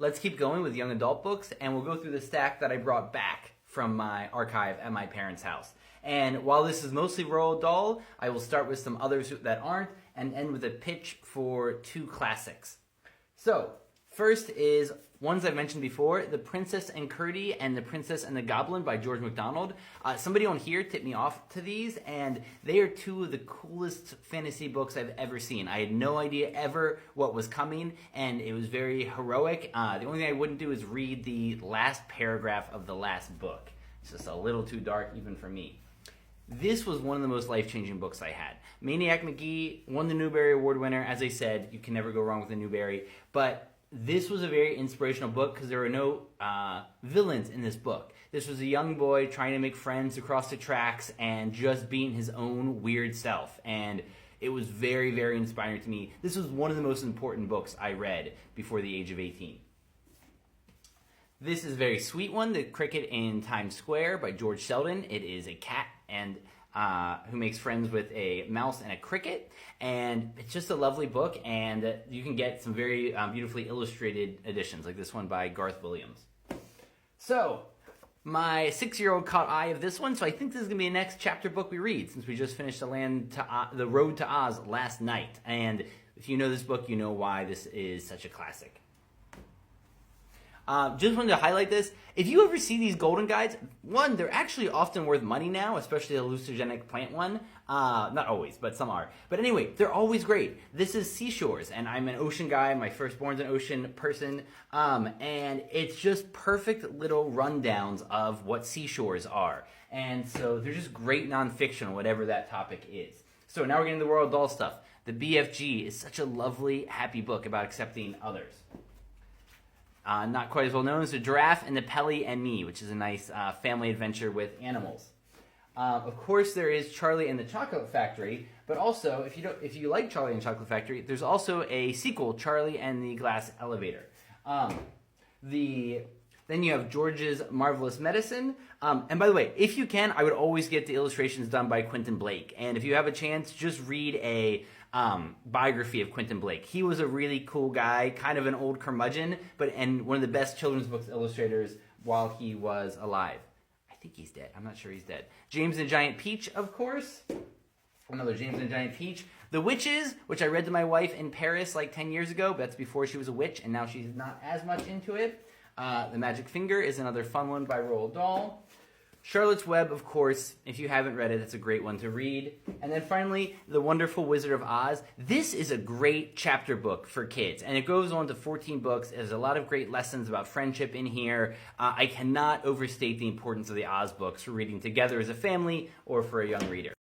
Let's keep going with young adult books, and we'll go through the stack that I brought back from my archive at my parents' house. And while this is mostly Roald Dahl, I will start with some others that aren't, and end with a pitch for two classics. So, first is ones I've mentioned before, The Princess and Curdie and The Princess and the Goblin by George MacDonald. Somebody on here tipped me off to these, and they are two of the coolest fantasy books I've ever seen. I had no idea ever what was coming, and it was very heroic. The only thing I wouldn't do is read the last paragraph of the last book. It's just a little too dark even for me. This was one of the most life-changing books I had. Maniac Magee won the Newbery Award winner. As I said, you can never go wrong with a Newbery, but this was a very inspirational book because there were no villains in this book. This was a young boy trying to make friends across the tracks and just being his own weird self. And it was very, very inspiring to me. This was one of the most important books I read before the age of 18. This is a very sweet one, The Cricket in Times Square by George Selden. It is a cat and who makes friends with a mouse and a cricket, and it's just a lovely book, and you can get some very beautifully illustrated editions, like this one by Garth Williams. So, my 6-year-old caught eye of this one, so I think this is going to be the next chapter book we read, since we just finished The Road to Oz last night, and if you know this book, you know why this is such a classic. Just wanted to highlight this. If you ever see these golden guides, one, they're actually often worth money now, especially the hallucinogenic plant one. Not always, but some are. But anyway, they're always great. This is Seashores, and I'm an ocean guy. My firstborn's an ocean person. And it's just perfect little rundowns of what seashores are. And so they're just great nonfiction, whatever that topic is. So now we're getting to the Roald Dahl stuff. The BFG is such a lovely, happy book about accepting others. Not quite as well known as The Giraffe and the Pelly and Me, which is a nice family adventure with animals. Of course, there is Charlie and the Chocolate Factory, but also, if you like Charlie and the Chocolate Factory, there's also a sequel, Charlie and the Glass Elevator. Then you have George's Marvelous Medicine. And by the way, if you can, I would always get the illustrations done by Quentin Blake. And if you have a chance, just read a biography of Quentin Blake. He was a really cool guy, kind of an old curmudgeon, and one of the best children's books illustrators while he was alive. I think he's dead. I'm not sure he's dead. James and the Giant Peach, of course. Another James and the Giant Peach. The Witches, which I read to my wife in Paris like 10 years ago, but that's before she was a witch, and now she's not as much into it. The Magic Finger is another fun one by Roald Dahl. Charlotte's Web, of course, if you haven't read it, it's a great one to read. And then finally, The Wonderful Wizard of Oz. This is a great chapter book for kids, and it goes on to 14 books. There's a lot of great lessons about friendship in here. I cannot overstate the importance of the Oz books for reading together as a family or for a young reader.